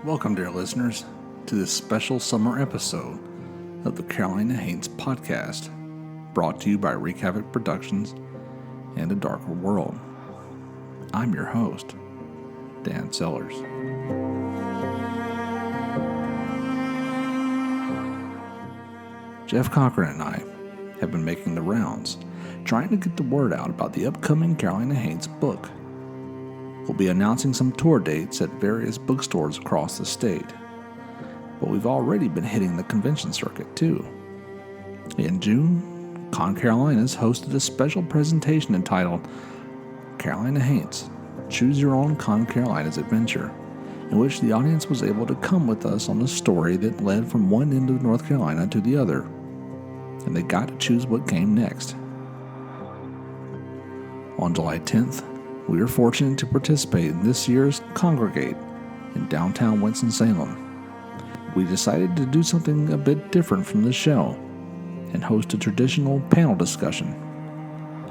Welcome, dear listeners, to this special summer episode of the Carolina Haints podcast, brought to you by Wreak Havoc Productions and A Darker World. I'm your host, Dan Sellers. Jeff Cochran and I have been making the rounds, trying to get the word out about the upcoming Carolina Haints book. We'll be announcing some tour dates at various bookstores across the state, but we've already been hitting the convention circuit too. In June, ConCarolinas hosted a special presentation entitled Carolina Haints, Choose Your Own ConCarolinas Adventure, in which the audience was able to come with us on a story that led from one end of North Carolina to the other, and they got to choose what came next. On July 10th, we were fortunate to participate in this year's ConGregate in downtown Winston-Salem. We decided to do something a bit different from the show and host a traditional panel discussion.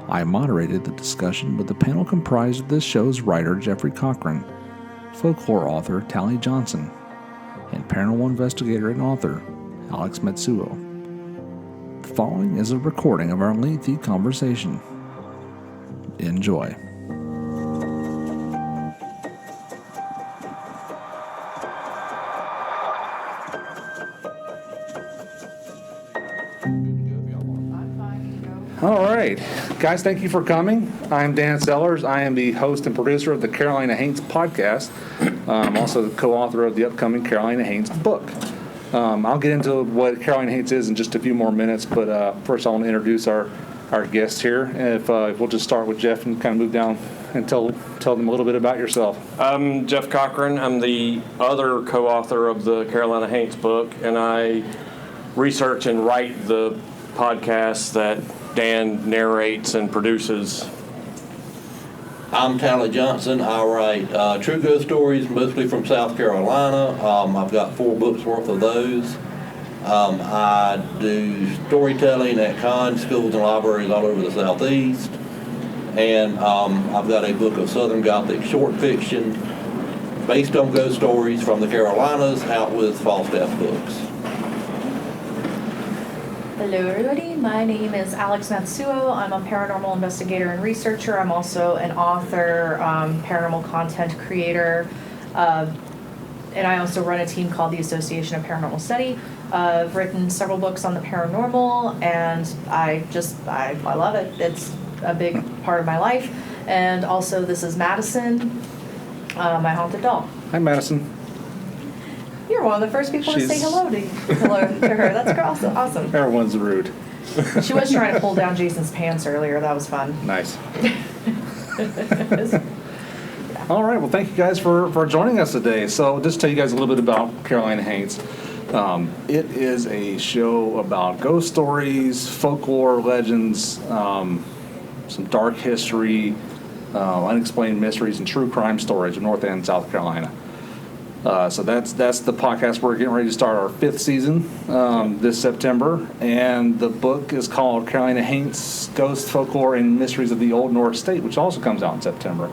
I moderated the discussion with the panel comprised of this show's writer Jeffrey Cochran, folklore author Tally Johnson, and paranormal investigator and author Alex Matsuo. The following is a recording of our lengthy conversation. Enjoy. All right, guys, thank you for coming. I'm Dan Sellers. I am the host and producer of the Carolina Haints podcast. I'm also the co-author of the upcoming Carolina Haints book. I'll get into what Carolina Haints is in just a few more minutes, but first I want to introduce our guests here. And if we'll just start with Jeff and kind of move down and tell them a little bit about yourself. I'm Jeff Cochran. I'm the other co-author of the Carolina Haints book, and I research and write the podcasts that Dan narrates and produces. I'm Tally Johnson. I write true ghost stories, mostly from South Carolina. I've got 4 books worth of those. I do storytelling at con schools and libraries all over the Southeast. And I've got a book of Southern Gothic short fiction based on ghost stories from the Carolinas out with Falstaff Books. Hello everybody, my name is Alex Matsuo. I'm a paranormal investigator and researcher. I'm also an author, paranormal content creator, and I also run a team called the Association of Paranormal Study. I've written several books on the paranormal, and I love it. It's a big part of my life. And also this is Madison, my haunted doll. Hi, Madison. You're one of the first people to say hello to her. That's awesome. Everyone's rude. She was trying to pull down Jason's pants earlier. That was fun. Nice. All right. Well, thank you guys for joining us today. So just to tell you guys a little bit about Carolina Haints. It is a show about ghost stories, folklore, legends, some dark history, unexplained mysteries, and true crime stories of North and South Carolina. So that's the podcast. We're getting ready to start our 5th season this September, and the book is called Carolina Haints: Ghosts, Folklore, and Mysteries of the Old North State, which also comes out in September.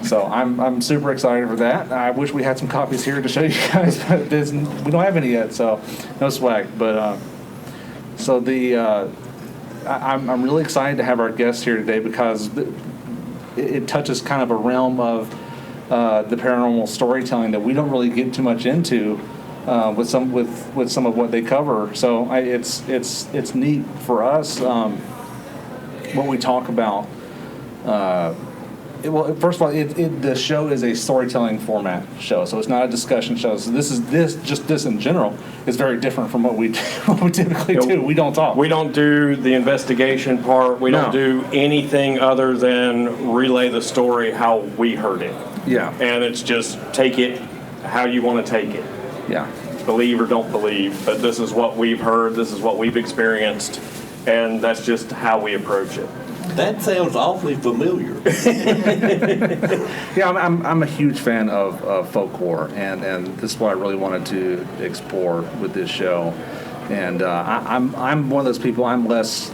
So I'm super excited for that. I wish we had some copies here to show you guys, but we don't have any yet, so no swag. But I'm really excited to have our guests here today because it touches kind of a realm of the paranormal storytelling that we don't really get too much into with some of what they cover. So it's neat for us what we talk about. Well, first of all, the show is a storytelling format show, so it's not a discussion show. So this in general is very different from what we typically do. We don't talk. We don't do the investigation part. We don't do anything other than relay the story how we heard it. Yeah. And it's just take it how you want to take it. Yeah. Believe or don't believe, but this is what we've heard, this is what we've experienced, and that's just how we approach it. That sounds awfully familiar. Yeah, I'm a huge fan of folklore, and this is what I really wanted to explore with this show. And I'm one of those people. I'm less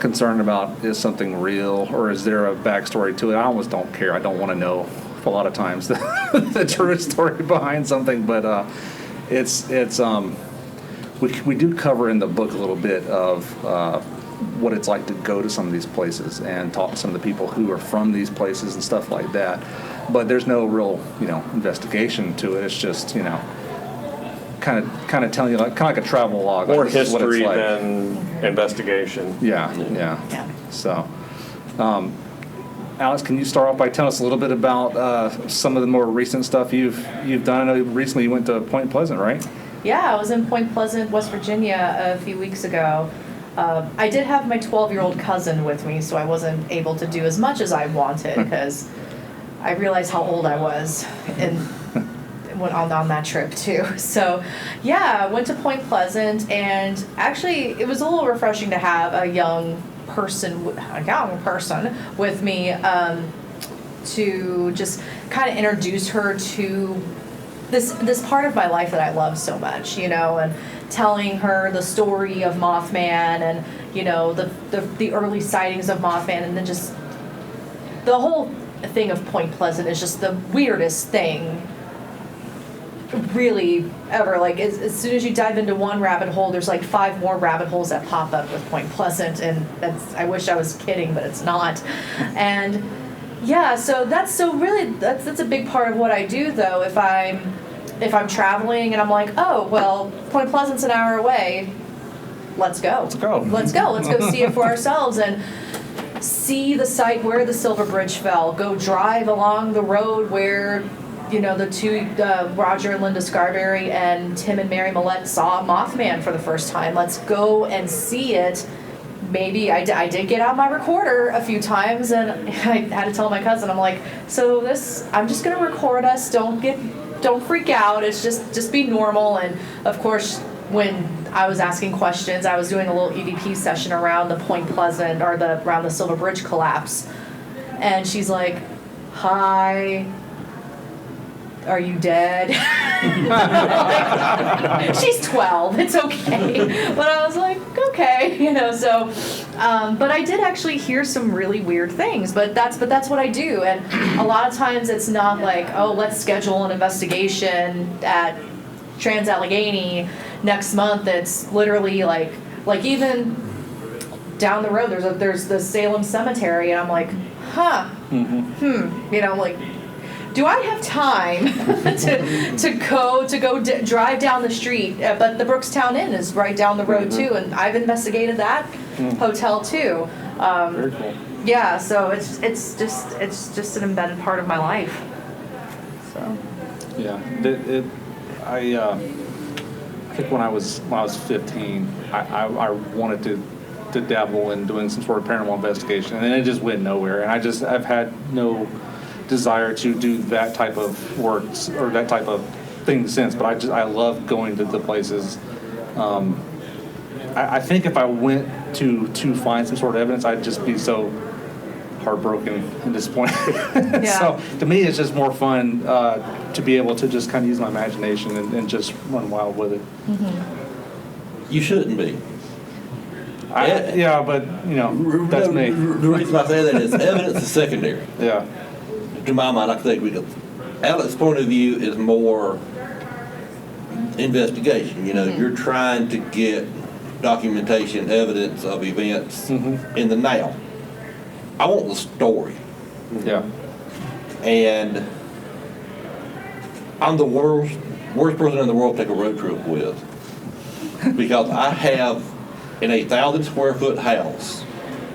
concerned about is something real or is there a backstory to it. I almost don't care. I don't want to know a lot of times the true story behind something, but we do cover in the book a little bit of what it's like to go to some of these places and talk to some of the people who are from these places and stuff like that. But there's no real, investigation to it. It's just, kind of telling you, kind of like a travel log. More Like, this is what it's history like. than investigation. Yeah. So, Alex, can you start off by telling us a little bit about some of the more recent stuff you've done? I know recently you went to Point Pleasant, right? Yeah, I was in Point Pleasant, West Virginia a few weeks ago. I did have my 12-year-old cousin with me, so I wasn't able to do as much as I wanted because I realized how old I was and went on that trip too. So yeah, I went to Point Pleasant, and actually it was a little refreshing to have a young person with me to just kind of introduce her to this part of my life that I love so much, and telling her the story of Mothman and the early sightings of Mothman, and then just the whole thing of Point Pleasant is just the weirdest thing really ever. Like as soon as you dive into one rabbit hole, there's like 5 more rabbit holes that pop up with Point Pleasant, and I wish I was kidding, but it's not. And yeah, so that's a big part of what I do though. If I'm traveling and I'm like, oh well, Point Pleasant's an hour away, let's go see it for ourselves and see the site where the Silver Bridge fell, go drive along the road where the two, Roger and Linda Scarberry and Tim and Mary Millette saw Mothman for the first time. Let's go and see it. Maybe I did get out my recorder a few times, and I had to tell my cousin, I'm like, so I'm just going to record us. Don't freak out. It's just be normal. And of course, when I was asking questions, I was doing a little EVP session around the Point Pleasant or around the Silver Bridge collapse. And she's like, hi, are you dead? Like, she's 12, it's okay. But I was like, okay, so, but I did actually hear some really weird things, but that's what I do. And a lot of times it's not like, oh, let's schedule an investigation at Trans-Allegheny next month. It's literally like even down the road, there's the Salem Cemetery, and I'm like, like, do I have time to go drive down the street? But the Brookstown Inn is right down the road too, and I've investigated that hotel too. Very cool. Yeah, so it's just an embedded part of my life. So. Yeah, I think when I was 15, I wanted to dabble in doing some sort of paranormal investigation, and then it just went nowhere. And I've had no desire to do that type of work or that type of thing since. But I love going to the places. I think if I went to find some sort of evidence, I'd just be so heartbroken and disappointed. Yeah. So to me, it's just more fun to be able to just kind of use my imagination and just run wild with it. You shouldn't be. Yeah, but that's me. The reason I say that is evidence is secondary. Yeah. To my mind, I think Alex's point of view is more investigation. You're trying to get documentation, evidence of events in the now. I want the story. Yeah. And I'm the worst person in the world to take a road trip with, because I have, in a 1,000 square foot house,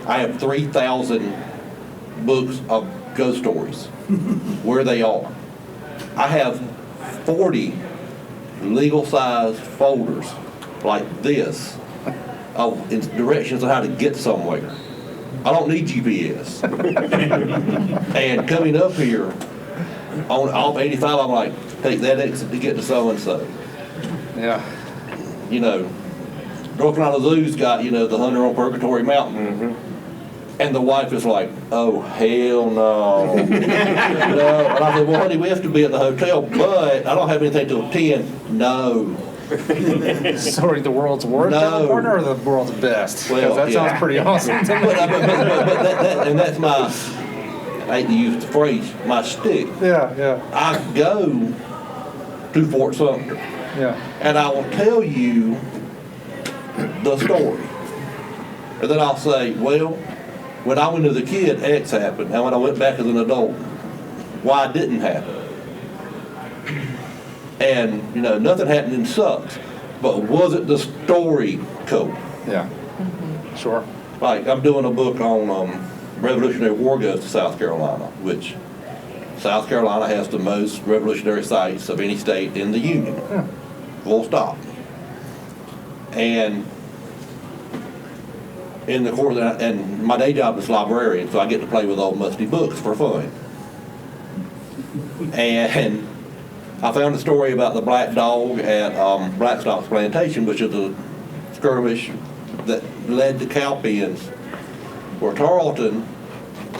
I have 3,000 books of ghost stories, where they are. I have 40 legal-sized folders like this of directions on how to get somewhere. I don't need GPS. And coming up here off 85, I'm like, take that exit to get to so-and-so. Yeah. North Carolina Zoo's got, the Hunter on Purgatory Mountain. And the wife is like, oh, hell no. No. And I said, well, honey, we have to be at the hotel, but I don't have anything till 10. No. Sorry, the world's worst teleporter or the world's best? Because that sounds pretty awesome. But that's my, I hate to use the phrase, my stick. Yeah. I go to Fort Sumter, Yeah. and I will tell you the story. And then I'll say, well, when I went as a kid, X happened, and when I went back as an adult, why it didn't happen. And, nothing happening sucks, but was it the story cool? Yeah. Sure. Like, I'm doing a book on Revolutionary War goes to South Carolina, which South Carolina has the most revolutionary sites of any state in the Union. Yeah. Full stop. And in the course, and my day job is librarian, so I get to play with old musty books for fun. And I found a story about the black dog at Blackstock's Plantation, which is a skirmish that led to Cowpens, where Tarleton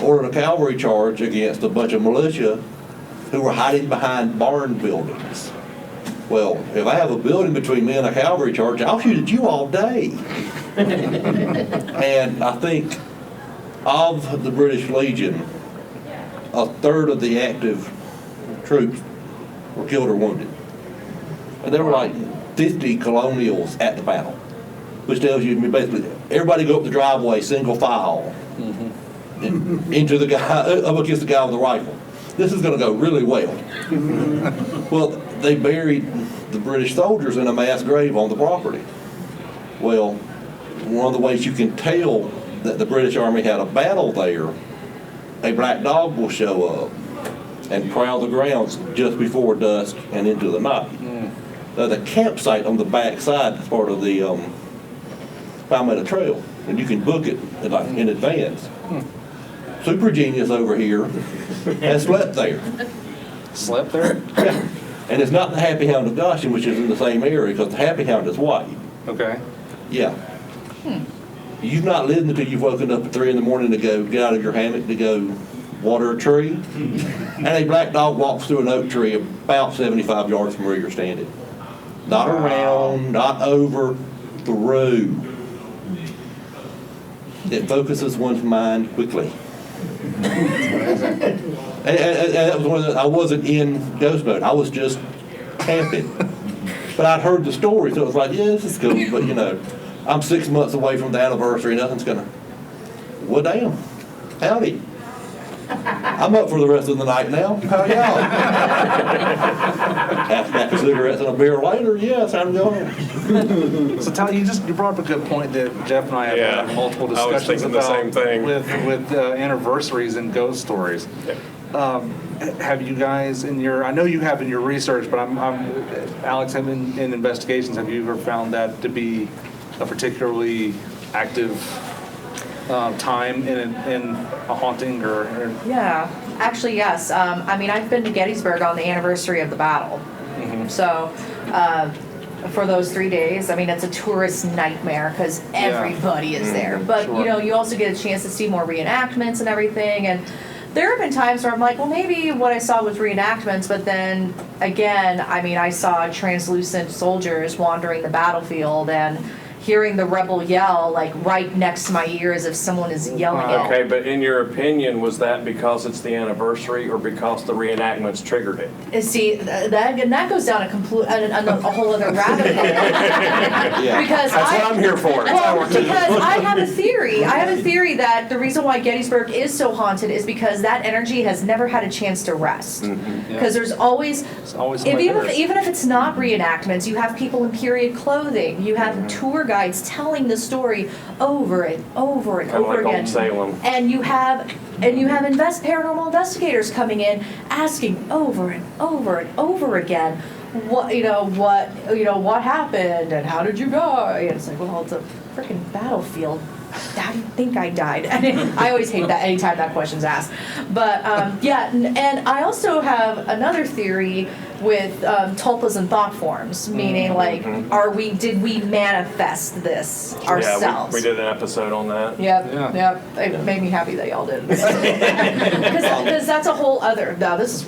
ordered a cavalry charge against a bunch of militia who were hiding behind barn buildings. Well, if I have a building between me and a cavalry charge, I'll shoot at you all day. And I think of the British Legion, a third of the active troops were killed or wounded. And there were like 50 colonials at the battle, which tells you basically everybody go up the driveway single file into the guy, up against the guy with the rifle. This is going to go really well. Well, they buried the British soldiers in a mass grave on the property. Well, one of the ways you can tell that the British Army had a battle there, a black dog will show up and prowl the grounds just before dusk and into the night. There's a campsite on the back side that's part of the Palmetto Trail, and you can book it in advance. Super Genius over here has slept there. Slept there? Yeah. And it's not the Happy Hound of Goshen, which is in the same area, because the Happy Hound is white. Okay. Yeah. You've not lived until you've woken up at 3 in the morning to go get out of your hammock to go water a tree, and a black dog walks through an oak tree about 75 yards from where you're standing. Not around, not over, through. It focuses one's mind quickly. And that was one of the, I wasn't in ghost mode. I was just camping. But I'd heard the story, so it was like, yeah, this is cool. But I'm 6 months away from the anniversary. Nothing's gonna. Well, damn. Howdy. I'm up for the rest of the night now. How y'all? Half pack of cigarettes and a beer later. Yeah, it's time to go home. So Tyler, you brought up a good point that Jeff and I have had multiple I was discussions thinking the about same thing. with anniversaries and ghost stories. Have you guys in your? I know you have in your research, but I'm Alex, in investigations. Have you ever found that to be a particularly active time in a haunting or? Yeah, actually, yes. I've been to Gettysburg on the anniversary of the battle. So for those 3 days, it's a tourist nightmare because everybody is there. But, sure. You also get a chance to see more reenactments and everything. And there have been times where I'm like, well, maybe what I saw was reenactments. But then, again, I saw translucent soldiers wandering the battlefield and hearing the rebel yell right next to my ear as if someone is yelling it. Okay, but in your opinion, was that because it's the anniversary or because the reenactments triggered it? See, that goes down a whole other rabbit hole. Yeah. Because That's what I'm here for. Because I have a theory. that the reason why Gettysburg is so haunted is because that energy has never had a chance to rest. Because there's always even if it's not reenactments, you have people in period clothing. You have tour guides telling the story over and over and over again. Winston-Salem. And you have paranormal investigators coming in asking over and over and over again what happened and how did you die? And it's like, well, it's a freaking battlefield. How do you think I died? I always hate that anytime that question's asked. But and I also have another theory with tulpas and thought forms, meaning did we manifest this ourselves? Yeah, we did an episode on that. Yep. It made me happy that y'all did. Because that's a whole other. Now this is.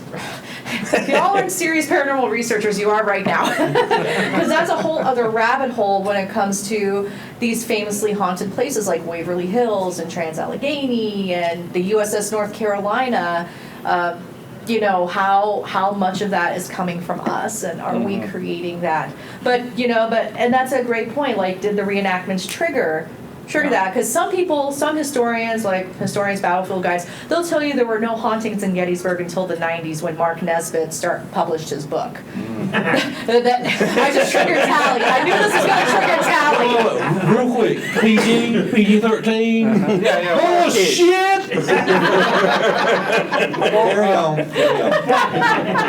If y'all aren't serious paranormal researchers, you are right now. Because that's a whole other rabbit hole when it comes to these famously haunted places like Waverly Hills and Trans-Allegheny and the USS North Carolina. You know, how much of that is coming from us, and are we creating that? But, and that's a great point. Like, did the reenactments trigger that? Because some historians, like historians, battlefield guys, they'll tell you there were no hauntings in Gettysburg until the 90s when Mark Nesbitt published his book. I just triggered Tally. I knew this was going to trigger Tally. Real quick, PG-13. Oh, shit! Carry on.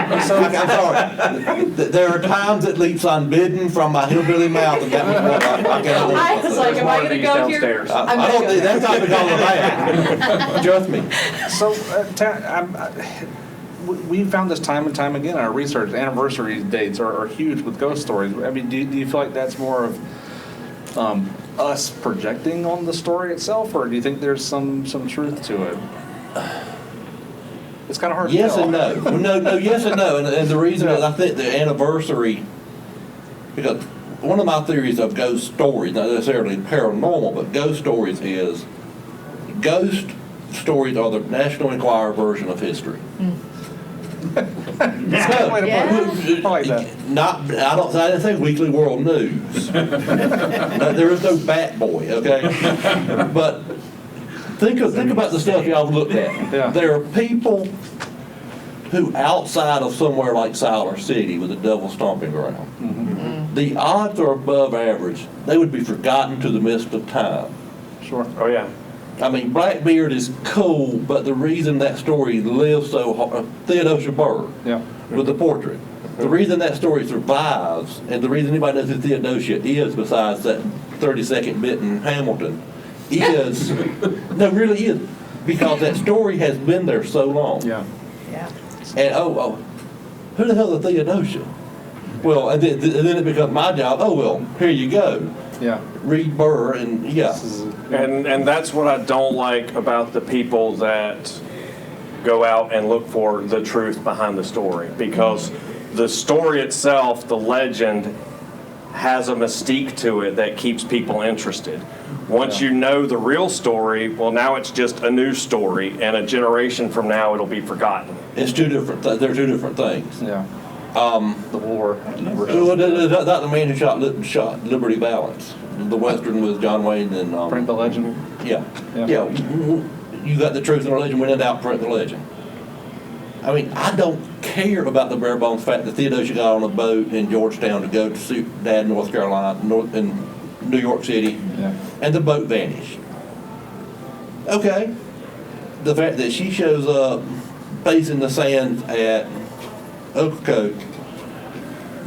I'm sorry. There are times it leaps unbidden from my hillbilly mouth, and that was what I can't. I was like, am I going to go here? downstairs. I don't think that's not because of that. Trust me. So, we found this time and time again in our research. Anniversary dates are huge with ghost stories. I mean, do you feel like that's more of us projecting on the story itself, or do you think there's some truth to it? It's kind of hard to tell. Yes and no. No, yes and no. And the reason is I think the anniversary, because one of my theories of ghost stories, not necessarily paranormal, but ghost stories is ghost stories are the National Enquirer version of history. I like that. I didn't say Weekly World News. There is no Bat Boy, okay? But think about the stuff y'all looked at. Yeah. There are people who outside of somewhere like Siler City with a double stomping ground, the odds are above average. They would be forgotten to the mist of time. Sure. Oh, yeah. I mean, Blackbeard is cool, but the reason that story lives so hard, Theodosia Burr Yeah. with the portrait, the reason that story survives, and the reason anybody knows who Theodosia is besides that 30-second bit in Hamilton, is, no, really is, because that story has been there so long. Yeah. Yeah. And, who the hell is Theodosia? Well, and then it becomes my job, here you go. Yeah. Read Burr, and yeah. And that's what I don't like about the people that go out and look for the truth behind the story, because the story itself, the legend, has a mystique to it that keeps people interested. Once you know the real story, well, now it's just a new story, and a generation from now it'll be forgotten. It's two different. They're two different things. Yeah. The war. Well, not the man who shot Liberty Valance. The Western with John Wayne and Print the legend. Yeah. You got the truth and the legend. Went out, print the legend. I mean, I don't care about the bare bones fact that Theodosia got on a boat in Georgetown to go to see Dad in North Carolina, in New York City, and the boat vanished. Okay. The fact that she shows up face in the sand at Ocracoke,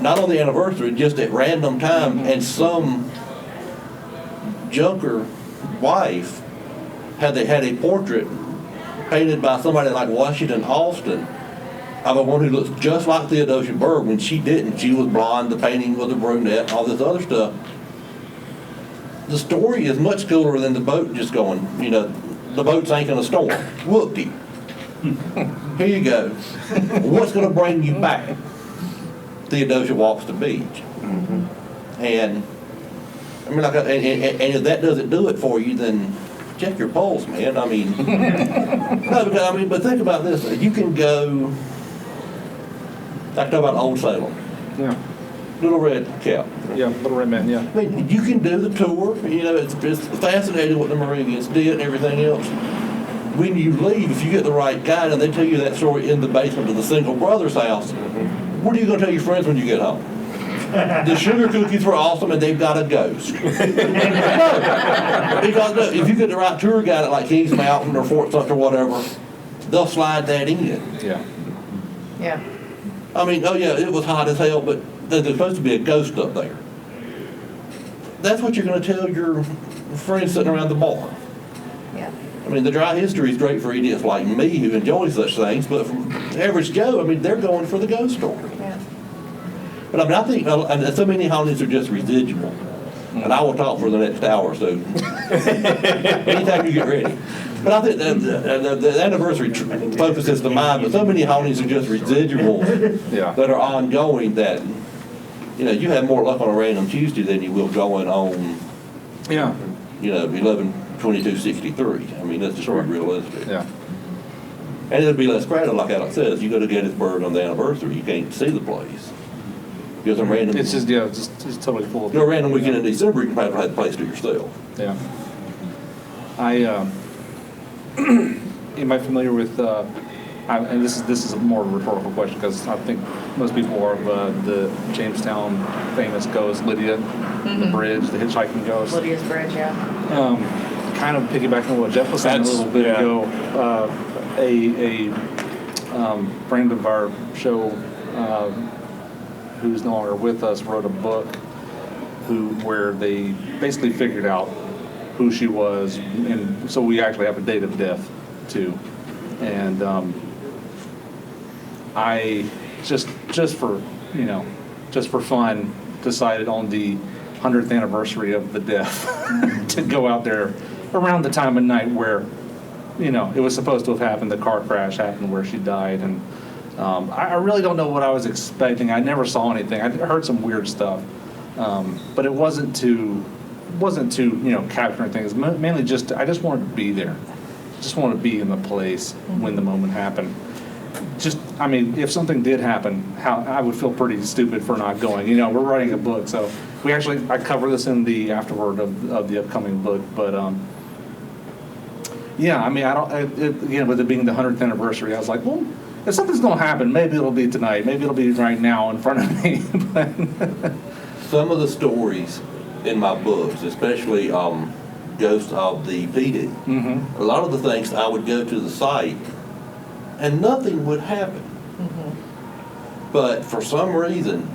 not on the anniversary, just at random time, and some junker wife had a portrait painted by somebody like Washington Austin of a one who looks just like Theodosia Burr when she didn't. She was blonde, the painting was a brunette, all this other stuff. The story is much cooler than the boat just going, the boat sank in a storm. Whoopty. Here you go. What's going to bring you back? Theodosia walks the beach. And I mean, and if that doesn't do it for you, then check your pulse, man. I mean, but think about this. You can go. I talk about Old Salem. Yeah. Little Red Cap. Yeah. Little Red Man. Yeah. I mean, you can do the tour. It's fascinating what the Moravians did and everything else. When you leave, if you get the right guide and they tell you that story in the basement of the single brother's house, what are you going to tell your friends when you get home? The sugar cookies were awesome and they've got a ghost. No, because if you get the right tour guide at like Kings Mountain or Fort Sumter or whatever, they'll slide that in. Yeah. Yeah. I mean, it was hot as hell, but there's supposed to be a ghost up there. That's what you're going to tell your friends sitting around the bar. Yeah. I mean, the dry history is great for idiots like me who enjoy such things, but for average Joe, I mean, they're going for the ghost story. Yeah. But I mean, I think so many hauntings are just residual. and I will talk for the next hour or so. Anytime you get ready. But I think the anniversary focuses the mind, but so many hauntings are just residuals Yeah. that are ongoing that, you have more luck on a random Tuesday than you will going on, Yeah. 11/22/63. I mean, let's just be realistic. Yeah. And it'll be less crowded, like Alex says. You go to Gettysburg on the anniversary, you can't see the place. Because a random, It's just, yeah, it's totally full of. a random weekend in December, you can probably have the place to yourself. Yeah. Am I familiar with, and this is a more rhetorical question because I think most people are of the Jamestown famous ghost, Lydia, the bridge, the hitchhiking ghost. Lydia's Bridge, yeah. Kind of piggybacking on what Jeff was saying a little bit ago, a friend of our show who's no longer with us wrote a book where they basically figured out who she was, and so we actually have a date of death too. And I just for fun decided on the 100th anniversary of the death to go out there around the time of night where it was supposed to have happened. The car crash happened where she died, and I really don't know what I was expecting. I never saw anything. I heard some weird stuff, but it wasn't to capture things. Mainly just I just wanted to be there. Just wanted to be in the place when the moment happened. If something did happen, I would feel pretty stupid for not going. We're writing a book, so I cover this in the afterword of the upcoming book. But with it being the 100th anniversary, I was like, well, if something's going to happen, maybe it'll be tonight. Maybe it'll be right now in front of me. Some of the stories in my books, especially Ghosts of the PD, a lot of the things I would go to the site and nothing would happen. But for some reason,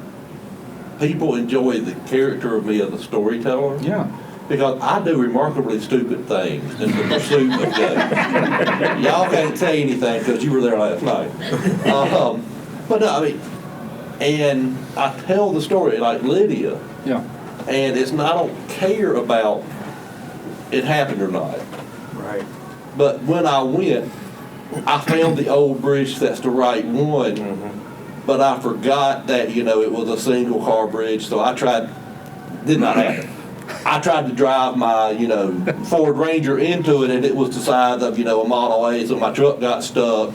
people enjoy the character of me as a storyteller. Yeah. Because I do remarkably stupid things in the pursuit of ghosts. Y'all can't say anything because you were there last night. But no, and I tell the story like Lydia. Yeah. And I don't care about it happened or not. Right. But when I went, I found the old bridge that's the right one, but I forgot that, it was a single car bridge, so did not happen. I tried to drive my, Ford Ranger into it, and it was the size of, a Model A, so my truck got stuck.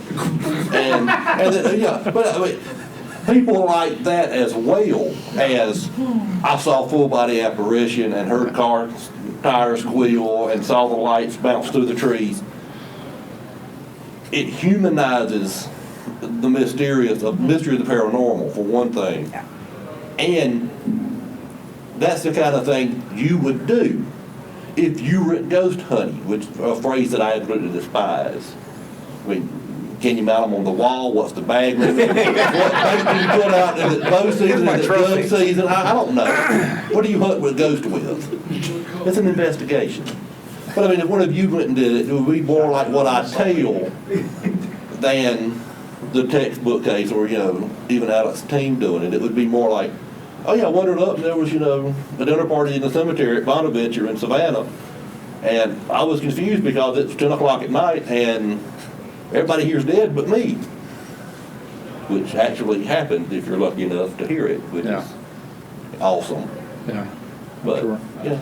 But people like that as well as I saw full body apparition and heard car tires squeal and saw the lights bounce through the trees. It humanizes the mystery of the paranormal, for one thing. Yeah. And that's the kind of thing you would do if you were ghost hunting, which is a phrase that I absolutely despise. Can you mount them on the wall? What's the bag limit? What bait do you put out? Is it bow season? Is it gun season? I don't know. What do you hunt with ghost with? It's an investigation. But if one of you went and did it, it would be more like what I tell than the textbook case or, even Alex's team doing it. It would be more like, oh yeah, I wandered up and there was, a dinner party in the cemetery at Bonaventure in Savannah. And I was confused because it's 10 o'clock at night and everybody here's dead but me. Which actually happened if you're lucky enough to hear it, which is awesome. Yeah. But, Sure. yeah.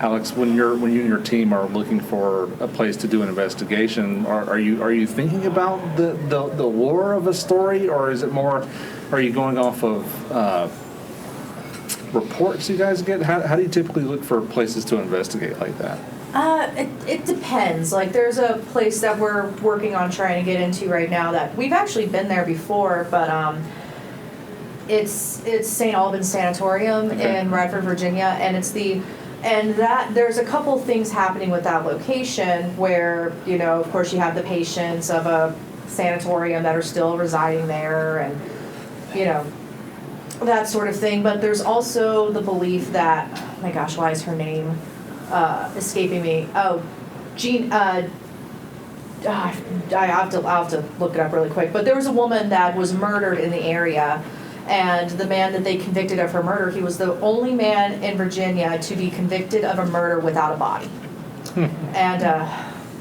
Alex, when you and your team are looking for a place to do an investigation, are you thinking about the lore of a story, or is it more? Are you going off of reports you guys get? How do you typically look for places to investigate like that? It depends. Like, there's a place that we're working on trying to get into right now that we've actually been there before, but it's St. Albans Sanatorium in Radford, Virginia, and there's a couple things happening with that location where, of course you have the patients of a sanatorium that are still residing there and, that sort of thing. But there's also the belief that, oh my gosh, why is her name escaping me? Oh, Jean, I'll have to look it up really quick. But there was a woman that was murdered in the area, And the man that they convicted of her murder, he was the only man in Virginia to be convicted of a murder without a body. And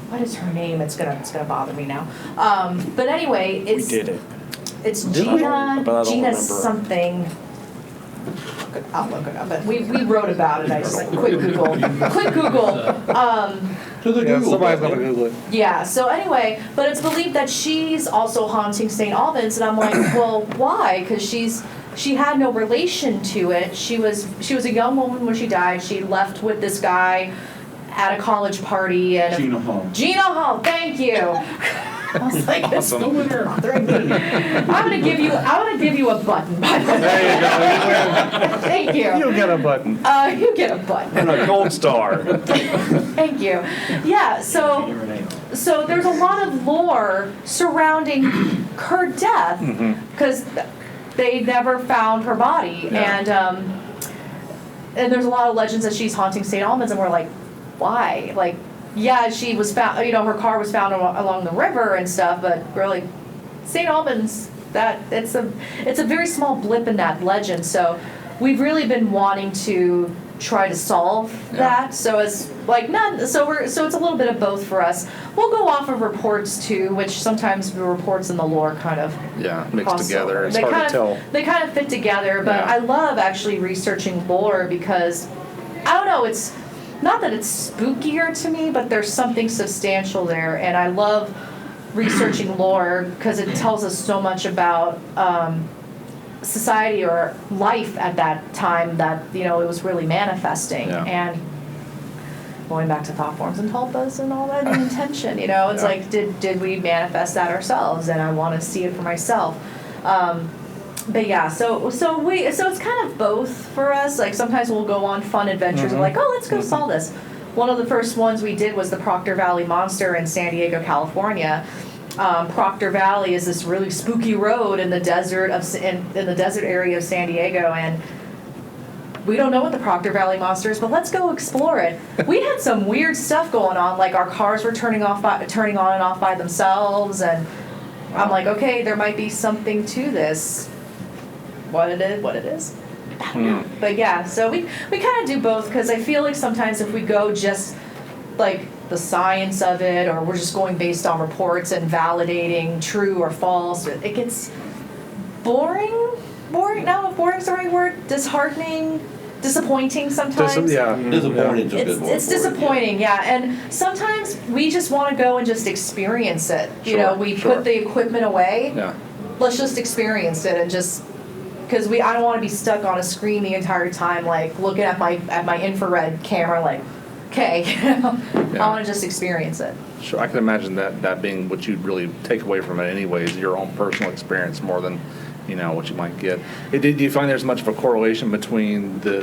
what is her name? It's gonna bother me now. But anyway, We did it. it's But I don't Gina remember. something. I'll look it up. But we wrote about it. I just like quick Google. Quick Google. To the Yeah, Google somebody's button. gonna Google it. Yeah, so anyway, but it's believed that she's also haunting St. Albans, and I'm like, well, why? Because she had no relation to it. She was a young woman when she died. She left with this guy at a college party, and Gina Hall. Gina Hall, thank you. I was like, this Awesome. woman bothering me. I'm gonna give you a button, by the way. There you go. Thank you. You'll get a button. You get a button. And a gold star. Thank you. Yeah, so there's a lot of lore surrounding her death because they never found her body, Yeah. and there's a lot of legends that she's haunting St. Albans, and we're like, why? Like, yeah, she was found. You know, her car was found along the river and stuff, but we're like, St. Albans. That it's a very small blip in that legend. So we've really been wanting to try to solve that. So it's like so it's a little bit of both for us. We'll go off of reports too, which sometimes the reports and the lore kind of Mixed cross together. over. It's They hard kind to tell. They kind of fit together, but Yeah. I love actually researching lore because I don't know, it's not that it's spookier to me, but there's something substantial there, and I love researching lore because it tells us so much about society or life at that time that it was really manifesting. Yeah. And going back to thought forms and tulpas and all that and intention, it's like did we manifest that ourselves? And I want to see it for myself. But yeah, so it's kind of both for us. Like sometimes we'll go on fun adventures and like, oh, let's go solve this. One of the first ones we did was the Proctor Valley Monster in San Diego, California. Proctor Valley is this really spooky road in the desert in the desert area of San Diego, and we don't know what the Proctor Valley Monster is, but let's go explore it. We had some weird stuff going on, like our cars were turning on and off by themselves, and I'm like, okay, there might be something to this. What it is. I don't know. But yeah, so we kind of do both because I feel like sometimes if we go just like the science of it, or we're just going based on reports and validating true or false, it gets boring. Boring? No, boring's the right word. Disheartening, disappointing sometimes. Disappointing's a good word It's for it, yeah. disappointing, yeah. And sometimes we just want to go and just experience it. We put the equipment away. Yeah. Let's just experience it and just. Because I don't want to be stuck on a screen the entire time, like looking at my infrared camera, like, okay, I want to just experience it. Sure, I can imagine that being what you'd really take away from it anyways, your own personal experience more than, what you might get. Do you find there's much of a correlation between the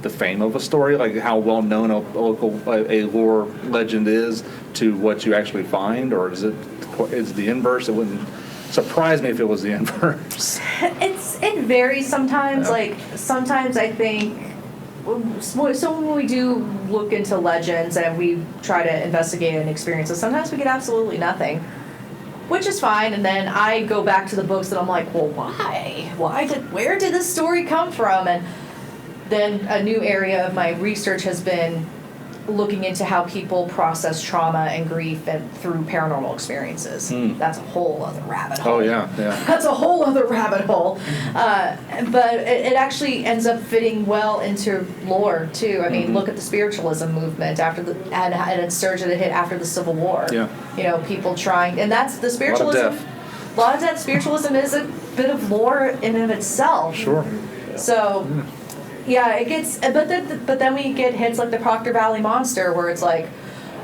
fame of a story, like how well known a lore legend is, to what you actually find, or is the inverse? It wouldn't surprise me if it was the inverse. It varies sometimes. Yeah. Like sometimes I think. So when we do look into legends and we try to investigate and experience it, sometimes we get absolutely nothing, which is fine. And then I go back to the books and I'm like, well, why? Where did this story come from? And then a new area of my research has been looking into how people process trauma and grief and through paranormal experiences. That's a whole other rabbit hole. Oh yeah. That's a whole other rabbit hole. But it actually ends up fitting well into lore too. I mean, look at the spiritualism movement after and a surge that hit after the Civil War. Yeah. People trying, and that's the spiritualism. A lot of death. Spiritualism is a bit of lore in and of itself. Sure. So. Yeah, it gets, but then we get hits like the Proctor Valley Monster, where it's like,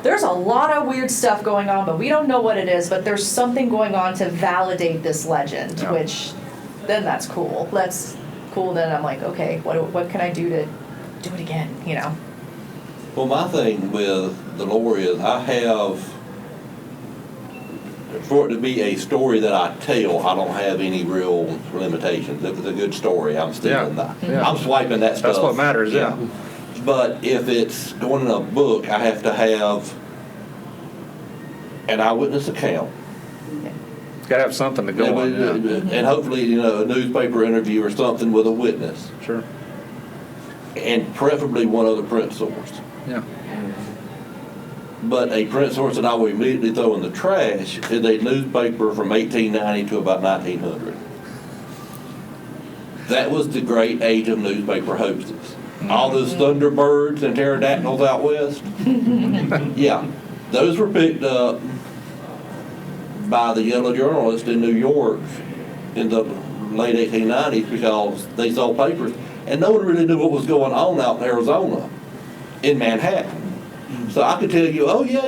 there's a lot of weird stuff going on, but we don't know what it is, but there's something going on to validate this legend, which, then that's cool. That's cool, then I'm like, okay, what can I do to do it again, Well, my thing with the lore is I have, for it to be a story that I tell, I don't have any real limitations. If it's a good story, I'm stealing that. Yeah. I'm swiping that stuff. That's what matters, yeah. But if it's going in a book, I have to have an eyewitness account. gotta have something to go on, yeah. And hopefully, a newspaper interview or something with a witness. Sure. And preferably one other print source. Yeah. But a print source that I would immediately throw in the trash is a newspaper from 1890 to about 1900. That was the great age of newspaper hoaxes. All those Thunderbirds and pterodactyls out west, yeah, those were picked up by the yellow journalists in New York in the late 1890s because they sold papers, and no one really knew what was going on out in Arizona, in Manhattan. So I could tell you, oh yeah,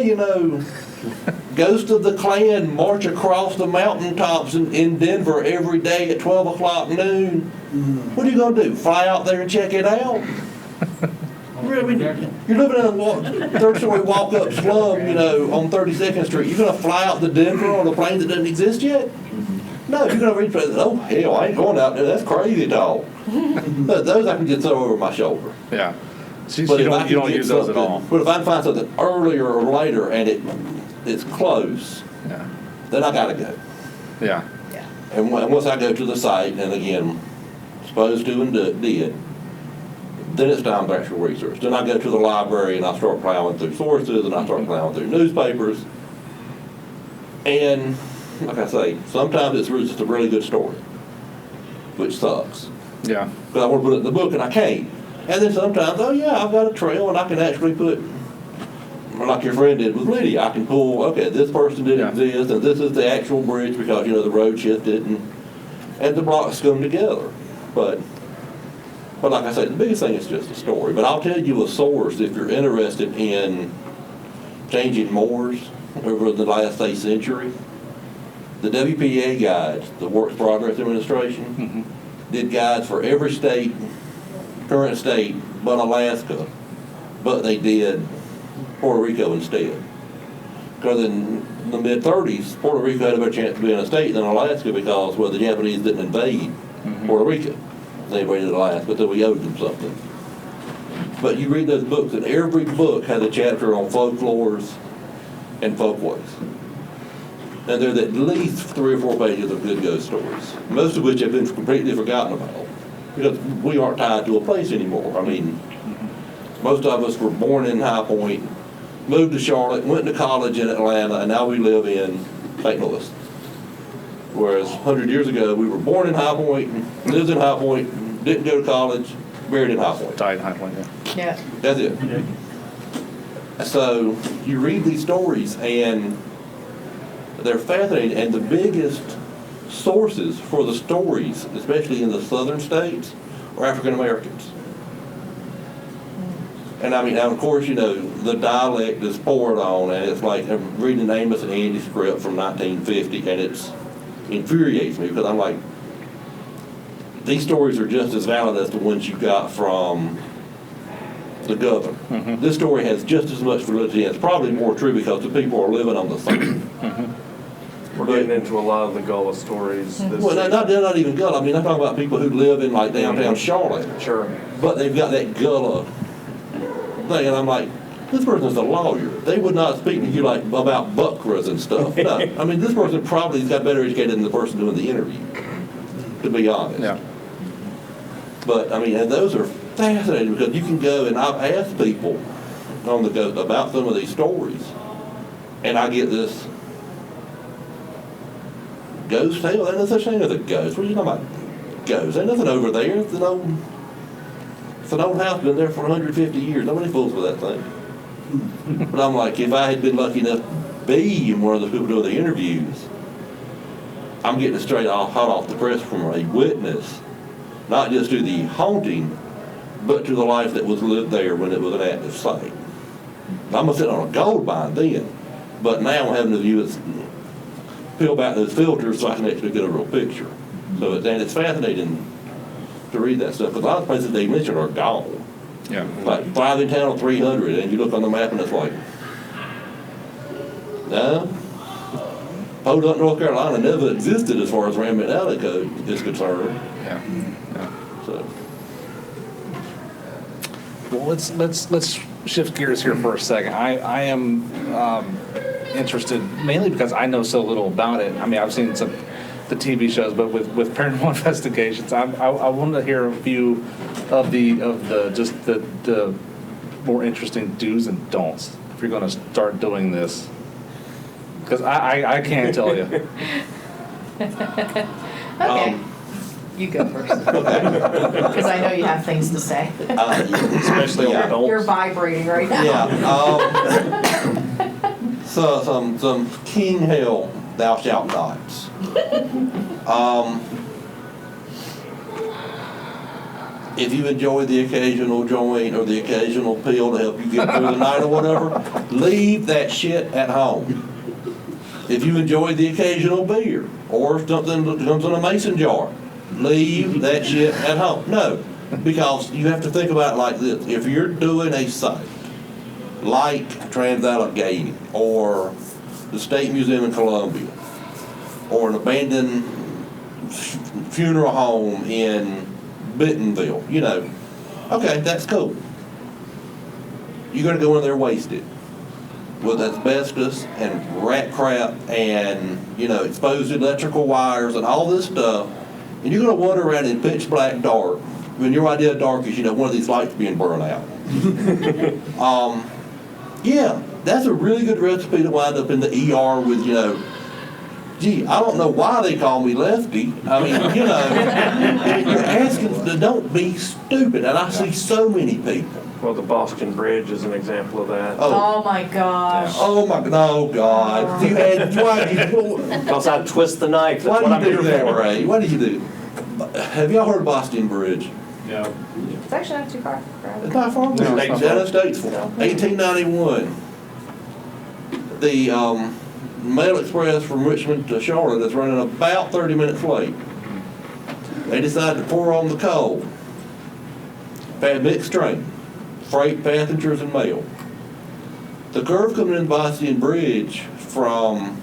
Ghosts of the Klan march across the mountaintops in Denver every day at 12 o'clock noon. What are you going to do, fly out there and check it out? You're living in a third-story walk-up slum, on 32nd Street. You're going to fly out to Denver on a plane that doesn't exist yet? No, you're going to reach, oh, hell, I ain't going out there. That's crazy talk. But those I can just throw over my shoulder. Yeah. So you don't use those at all. But if I can find something earlier or later and it's close, Yeah. then I got to go. Yeah. Yeah. And once I go to the site, and again, supposed to and did, then it's time for actual research. Then I go to the library and I start plowing through sources and I start plowing through newspapers. And like I say, sometimes it's just a really good story, which sucks. Yeah. But I want to put it in the book and I can't. And then sometimes, oh yeah, I've got a trail and I can actually put, like your friend did with Lydia, I can pull, okay, this person didn't exist and this is the actual bridge because, the road shifted and the blocks come together. But like I said, the biggest thing is just a story. But I'll tell you a source if you're interested in changing mores over the last, say, century. The WPA guides, the Works Progress Administration, did guides for every state, current state, but Alaska. But they did Puerto Rico instead. Because in the mid-30s, Puerto Rico had a better chance of being a state than Alaska because, the Japanese didn't invade Puerto Rico. They invaded Alaska, but then we owed them something. But you read those books, and every book has a chapter on folklores and folkways. And there's at least 3 or 4 pages of good ghost stories, most of which have been completely forgotten about because we aren't tied to a place anymore. I mean, most of us were born in High Point, moved to Charlotte, went to college in Atlanta, and now we live in St. Louis. Whereas 100 years ago, we were born in High Point, lived in High Point, didn't go to college, buried in High Point. Died in High Point, yeah. Yeah. That's it. So you read these stories, and they're fascinating, and the biggest sources for the stories, especially in the southern states, are African Americans. And I mean, now of course, the dialect is poured on, and it's like I'm reading an Amos and Andy script from 1950, and it infuriates me because I'm like, these stories are just as valid as the ones you got from the governor. This story has just as much validity, and it's probably more true because the people are living on the site. We're getting into a lot of the Gullah stories. Well, they're not even Gullah. I mean, I'm talking about people who live in like downtown Charlotte. Sure. But they've got that Gullah thing, and I'm like, this person's a lawyer. They would not speak to you like about buckras and stuff. No, I mean, this person probably got better educated than the person doing the interview, to be honest. Yeah. But I mean, and those are fascinating because you can go and I've asked people on the go about some of these stories, and I get this ghost tale. Ain't no such thing as a ghost. What are you talking about? Ghost? Ain't nothing over there. It's an old house, been there for 150 years. Nobody fools with that thing. But I'm like, if I had been lucky enough to be one of the people doing the interviews, I'm getting it straight hot off the press from a witness, not just to the haunting, but to the life that was lived there when it was an active site. I'm gonna sit on a gold mine then, but now I'm having to view it, peel back those filters so I can actually get a real picture. So it's fascinating to read that stuff because a lot of places they mention are gone. Yeah. Like 5 in town, 300, and you look on the map and it's like, no. Podunk, North Carolina never existed as far as Rampant Alley Code is concerned. Yeah. So. Well, let's shift gears here for a second. I am interested, mainly because I know so little about it. I mean, I've seen the TV shows, but with Paranormal Investigations, I wanted to hear a few of the more interesting do's and don'ts if you're going to start doing this, because I can't tell you. Okay. You go first. Because I know you have things to say. Especially on adults. You're vibrating right now. Yeah. So some king hell thou shalt nots. If you enjoy the occasional joint or the occasional pill to help you get through the night or whatever, leave that shit at home. If you enjoy the occasional beer or something that comes in a mason jar, leave that shit at home. No, because you have to think about it like this. If you're doing a site like Trans-Allegheny or the State Museum in Columbia or an abandoned funeral home in Bentonville, you know, okay, that's cool. You're going to go in there wasted with asbestos and rat crap and, you know, exposed electrical wires and all this stuff, and you're going to wander around in pitch black dark when your idea of dark is, you know, one of these lights being burned out. Yeah, that's a really good recipe to wind up in the ER with, you know, gee, I don't know why they call me Lefty. I mean, you know, you're asking, don't be stupid. And I see so many people. Well, the Boston Bridge is an example of that. Oh my gosh. Oh my, no, God. You had, Because I twist the knife. That's why what I'm do you here do that, for. Ray? What do you do? Have y'all heard of Boston Bridge? No. It's actually not too far. It's not far from No, here. it's not far. Statesville, 1891. The Mail Express from Richmond to Charlotte is running about 30 minutes late. They decided to pour on the coal. Had mixed train, freight, passengers, and mail. The curve coming in Boston Bridge from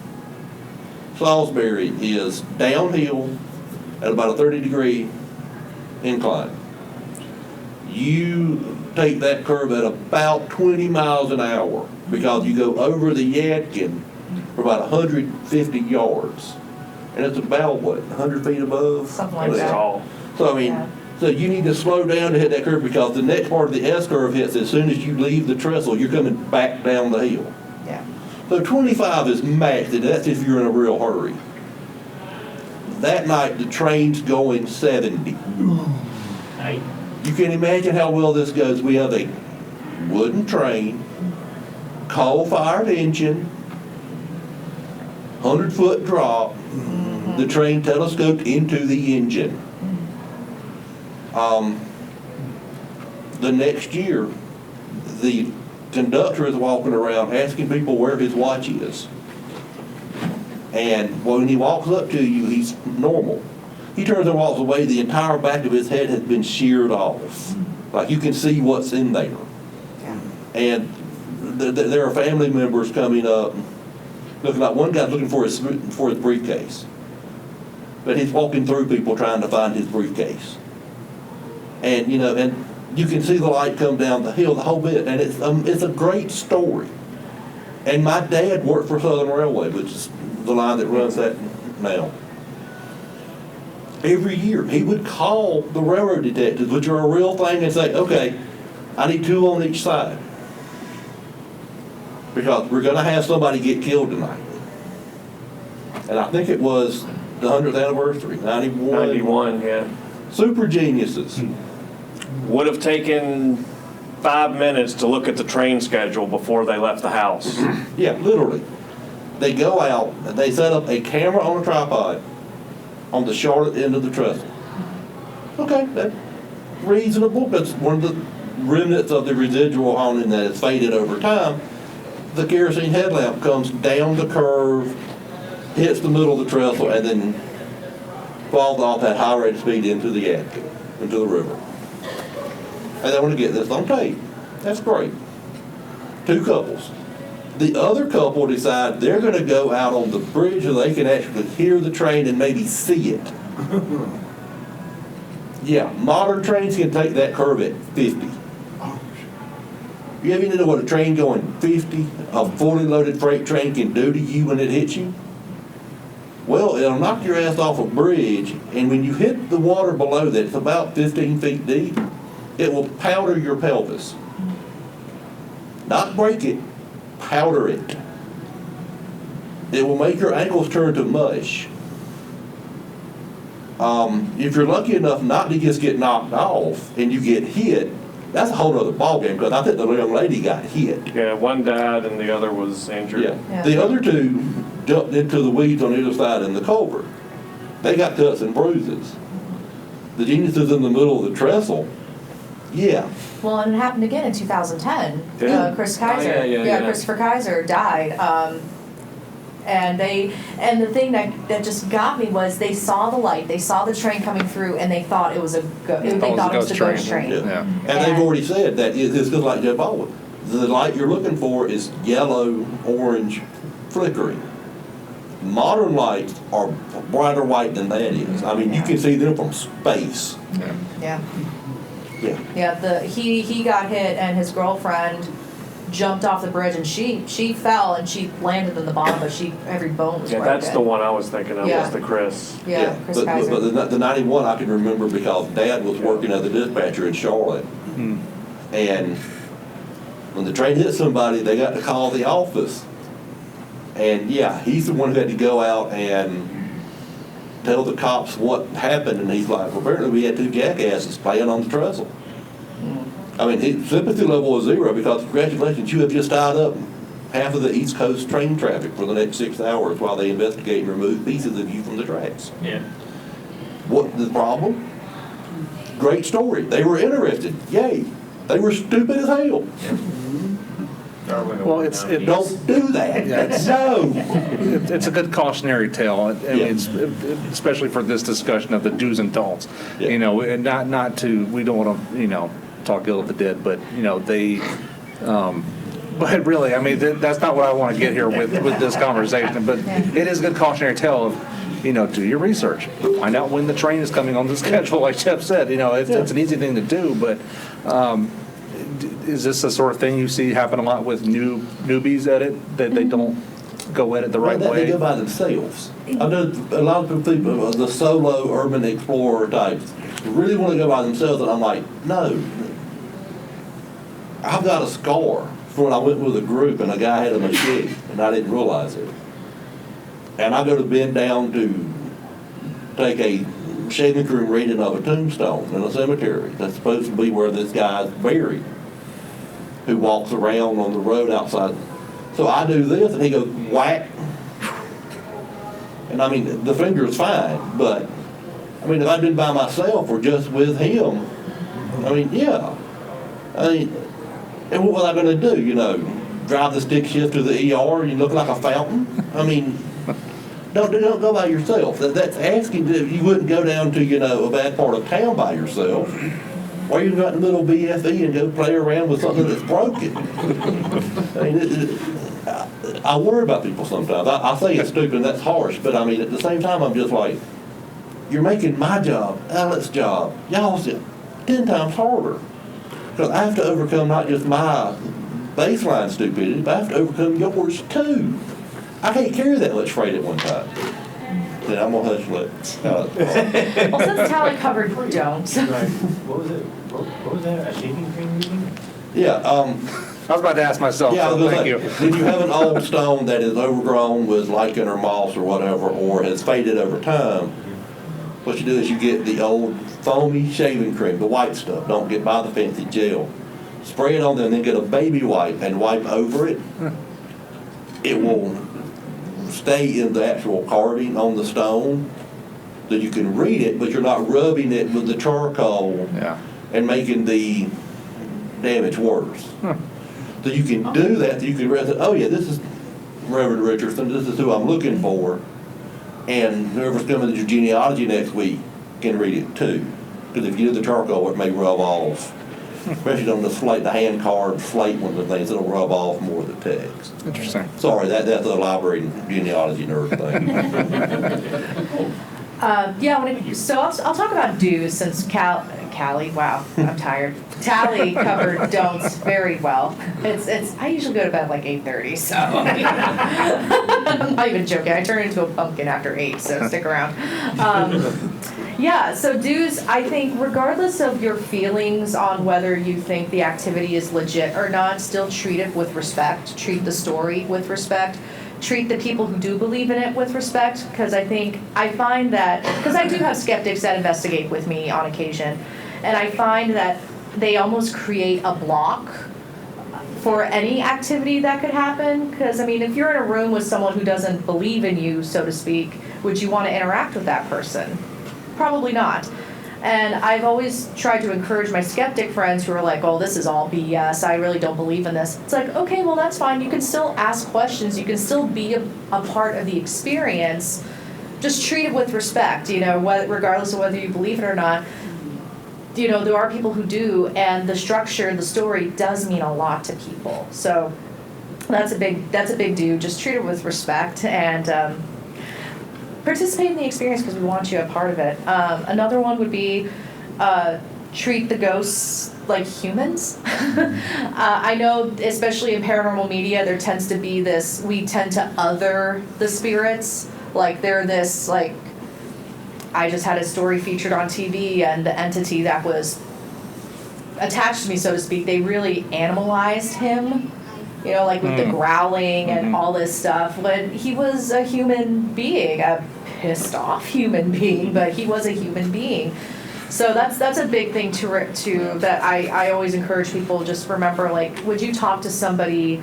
Salisbury is downhill at about a 30-degree incline. You take that curve at about 20 miles an hour because you go over the Yadkin for about 150 yards. And it's about, what, 100 feet above? Something like What is it? that. Tall. So, I mean, Yeah. so you need to slow down to hit that curve because the next part of the S-curve hits as soon as you leave the trestle, you're coming back down the hill. Yeah. So 25 is maxed, and that's if you're in a real hurry. That night, the train's going 70. You can imagine how well this goes. We have a wooden train, coal-fired engine, 100-foot drop, the train telescoped into the engine. The next year, the conductor is walking around asking people where his watch is. And when he walks up to you, he's normal. He turns and walks away, the entire back of his head has been sheared off. Like you can see what's in there. Yeah. And there are family members coming up, looking like one guy's looking for his briefcase. But he's walking through people trying to find his briefcase. And, you know, and you can see the light come down the hill, the whole bit, and it's a great story. And my dad worked for Southern Railway, which is the line that runs that now. Every year, he would call the railroad detectives, which are a real thing, and say, okay, I need 2 on each side. Because we're going to have somebody get killed tonight. And I think it was the 100th anniversary, 91. 91, yeah. Super geniuses. Would have taken 5 minutes to look at the train schedule before they left the house. Yeah, literally. They go out, they set up a camera on a tripod on the Charlotte end of the trestle. Okay, that's reasonable. That's one of the remnants of the residual haunting that has faded over time. The kerosene headlamp comes down the curve, hits the middle of the trestle, and then falls off at high rate of speed into the Yadkin, into the river. And they want to get this on tape. That's great. 2 couples. The other couple decide they're going to go out on the bridge so they can actually hear the train and maybe see it. Yeah, modern trains can take that curve at 50. You ever know what a train going 50, a fully loaded freight train can do to you when it hits you? Well, it'll knock your ass off a bridge, and when you hit the water below that, it's about 15 feet deep, it will powder your pelvis. Not break it, powder it. It will make your ankles turn to mush. If you're lucky enough not to just get knocked off and you get hit, that's a whole other ballgame, because I think the young lady got hit. Yeah, one died and the other was injured. Yeah. The other two jumped into the weeds on either side in the culvert. They got cuts and bruises. The geniuses in the middle of the trestle, yeah. Well, and it happened again in 2010. Yeah. Chris Kaiser. Yeah. Christopher Kaiser died. And the thing that just got me was they saw the light, they saw the train coming through, and they thought it was a ghost train. Yeah. And they've already said that it's just like Jeff Baldwin. The light you're looking for is yellow, orange, flickering. Modern lights are brighter white than that is. I mean, you can see them from space. Yeah. Yeah. Yeah. He got hit, and his girlfriend jumped off the bridge, and she fell and she landed in the bottom, but every bone was broken. That's the one I was thinking of, Yeah. was the Chris. Yeah, Chris Kaiser. But the 91 I can remember because Dad was working as a dispatcher in Charlotte. And when the train hit somebody, they got to call the office. And yeah, he's the one who had to go out and tell the cops what happened. And he's like, well, apparently we had two jackasses playing on the trestle. I mean, his sympathy level was zero because, congratulations, you have just tied up half of the East Coast train traffic for the next 6 hours while they investigate and remove pieces of you from the tracks. Yeah. What the problem? Great story. They were interested. Yay. They were stupid as hell. Well, Don't do that. No. It's a good cautionary tale. I mean, it's, especially for this discussion of the do's and don'ts. Yeah. You know, and not to, we don't want to, talk ill of the dead, but, but really, I mean, that's not what I want to get here with this conversation. But it is a good cautionary tale of, do your research. Find out when the train is coming on the schedule, like Jeff said. It's an easy thing to do, but is this the sort of thing you see happen a lot with newbies at it, that they don't go at it the right way? They go by themselves. I know a lot of people, the solo urban explorer types, really want to go by themselves, and I'm like, no. I've got a scar from when I went with a group and a guy had a machete, and I didn't realize it. And I go to bend down to take a shaving cream reading of a tombstone in a cemetery. That's supposed to be where this guy's buried, who walks around on the road outside. So I do this, and he goes, whack. And I mean, the finger's fine, but I mean, if I'd been by myself or just with him, I mean, yeah. I mean, and what was I going to do, drive the stick shift to the ER and you look like a fountain? I mean, don't go by yourself. That's asking you wouldn't go down to, a bad part of town by yourself. Or you can go out in the middle of BFE and go play around with something that's broken. I mean, I worry about people sometimes. I say it's stupid and that's harsh, but I mean, at the same time, I'm just like, you're making my job, Alex's job, y'all's 10 times harder. Because I have to overcome not just my baseline stupidity, but I have to overcome yours too. I can't carry that much freight at one time. Then I'm going to hush let Alex. Well, since Tally covered don't. Right. What was it? What was that? A shaving cream reading? Yeah. I was about to ask myself. Yeah, I was thank gonna you. say, did you have an old stone that is overgrown with lichen or moss or whatever, or has faded over time? What you do is you get the old foamy shaving cream, the white stuff. Don't get by the fancy gel. Spray it on there and then get a baby wipe and wipe over it. It will stay in the actual carving on the stone, so you can read it, but you're not rubbing it with the charcoal and making the damage worse. So you can do that, so you can read it, oh yeah, this is Reverend Richardson, this is who I'm looking for, and whoever's coming to your genealogy next week can read it too. Because if you do the charcoal, it may rub off. Especially on the slate, the hand-carved slate ones and things, it'll rub off more of the text. Interesting. Sorry, that's a library genealogy nerd thing. So I'll talk about do's since Callie, wow, I'm tired. Tally covered don'ts very well. I usually go to bed like 8:30, so I'm not even joking. I turn into a pumpkin after 8, so stick around. So do's, I think regardless of your feelings on whether you think the activity is legit or not, still treat it with respect. Treat the story with respect. Treat the people who do believe in it with respect, because I find that, because I do have skeptics that investigate with me on occasion, and I find that they almost create a block for any activity that could happen. Because, I mean, if you're in a room with someone who doesn't believe in you, so to speak, would you want to interact with that person? Probably not. And I've always tried to encourage my skeptic friends who are like, oh, this is all BS, I really don't believe in this. It's like, okay, well, that's fine. You can still ask questions. You can still be a part of the experience. Just treat it with respect, regardless of whether you believe it or not. There are people who do, and the structure, the story does mean a lot to people. So that's a big do. Just treat it with respect and participate in the experience because we want you a part of it. Another one would be treat the ghosts like humans. I know, especially in paranormal media, there tends to be this, we tend to other the spirits. Like they're this, like, I just had a story featured on TV, and the entity that was attached to me, so to speak, they really animalized him, like with the growling and all this stuff. But he was a human being, a pissed off human being, but he was a human being. So that's a big thing to that I always encourage people. Just remember, like, would you talk to somebody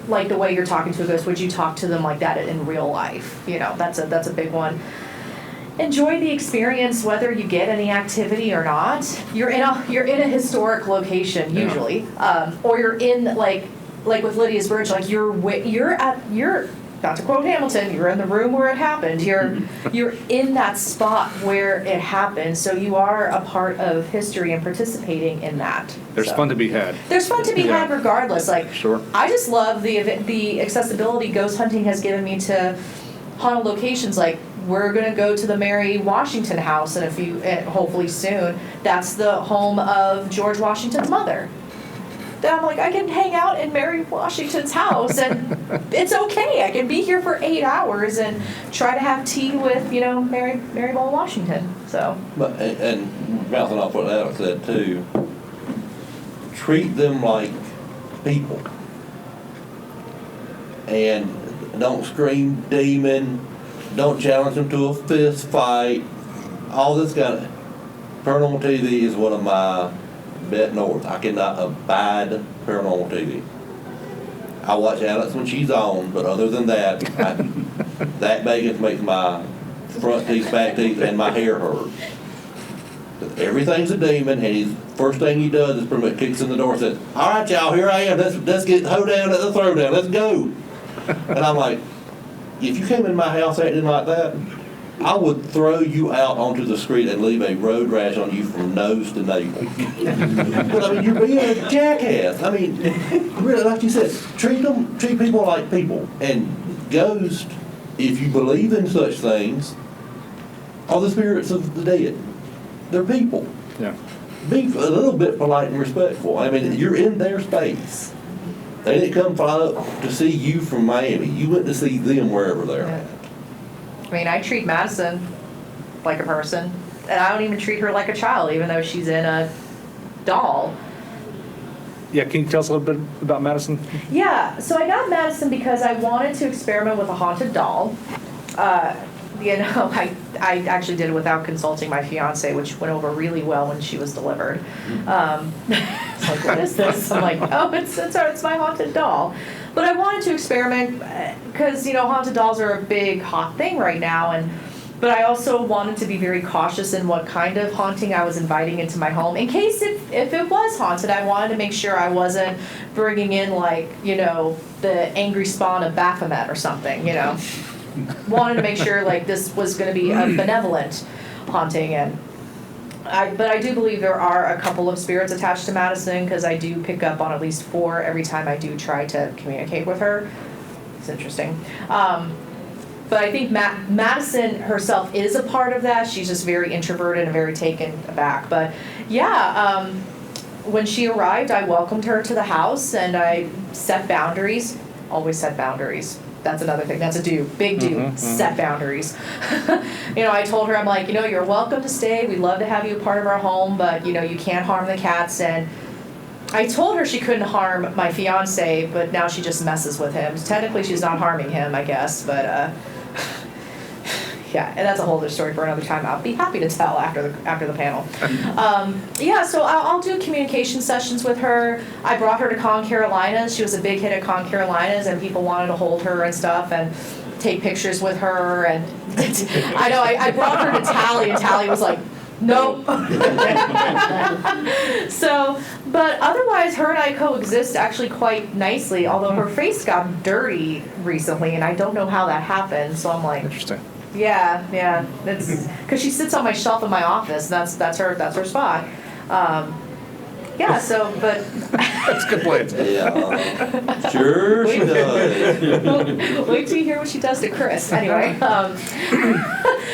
like the way you're talking to a ghost? Would you talk to them like that in real life? That's a big one. Enjoy the experience, whether you get any activity or not. You're in a historic location usually, or you're in like with Lydia's Bridge. Like you're not to quote Hamilton, you're in the room where it happened. You're in that spot where it happened. So you are a part of history and participating in that. There's fun to be had. There's fun to be had regardless. Like sure. I just love the accessibility ghost hunting has given me to haunted locations. Like, we're going to go to the Mary Washington house hopefully soon. That's the home of George Washington's mother. Then I'm like, I can hang out in Mary Washington's house, and it's okay. I can be here for 8 hours and try to have tea with, Mary Ball Washington. So. But and bouncing off what Alex said too, treat them like people, and don't scream demon. Don't challenge them to a fist fight. All this kind of paranormal TV is one of my bet north. I cannot abide paranormal TV. I watch Alex when she's on, but other than that, that Vegas makes my front teeth, back teeth, and my hair hurt. Everything's a demon, and first thing he does is pretty much kicks in the door and says, "All right, y'all, here I am. Let's get hoedown at the throwdown. Let's go." And I'm like, if you came in my house acting like that, I would throw you out onto the street and leave a road rash on you from nose to navel. But I mean, you're being a jackass. I mean, really, like you said, treat people like people. And ghosts, if you believe in such things, are the spirits of the dead. They're people. Yeah. Be a little bit polite and respectful. I mean, you're in their space. They didn't come fly up to see you from Miami. You went to see them wherever they're at. I mean, I treat Madison like a person, and I don't even treat her like a child, even though she's in a doll. Yeah, can you tell us a little bit about Madison? Yeah, so I got Madison because I wanted to experiment with a haunted doll. I actually did it without consulting my fiance, which went over really well when she was delivered. It's like, what is this? I'm like, oh, it's my haunted doll. But I wanted to experiment because, haunted dolls are a big hot thing right now. But I also wanted to be very cautious in what kind of haunting I was inviting into my home. In case if it was haunted, I wanted to make sure I wasn't bringing in, the angry spawn of Baphomet or something, Wanted to make sure, this was going to be a benevolent haunting. But I do believe there are a couple of spirits attached to Madison, because I do pick up on at least 4 every time I do try to communicate with her. It's interesting. But I think Madison herself is a part of that. She's just very introverted and very taken aback. But yeah, when she arrived, I welcomed her to the house and I set boundaries. Always set boundaries. That's another thing. That's a do. Big do. Set boundaries. I told her, I'm like, you're welcome to stay. We'd love to have you a part of our home, but, you can't harm the cats. And I told her she couldn't harm my fiance, but now she just messes with him. Technically, she's not harming him, I guess, but yeah, and that's a whole other story for another time. I'll be happy to tell after the panel. Yeah, so I'll do communication sessions with her. I brought her to Con Carolinas. She was a big hit at Con Carolinas, and people wanted to hold her and stuff and take pictures with her. And I know I brought her to Tally, and Tally was like, nope. So, but otherwise, her and I coexist actually quite nicely, although her face got dirty recently, and I don't know how that happened, so I'm like... Interesting. Yeah, that's because she sits on my shelf in my office, and that's her spot. Yeah, so, but... That's a good point. Yeah, sure she does. Wait till you hear what she does to Chris. Anyway,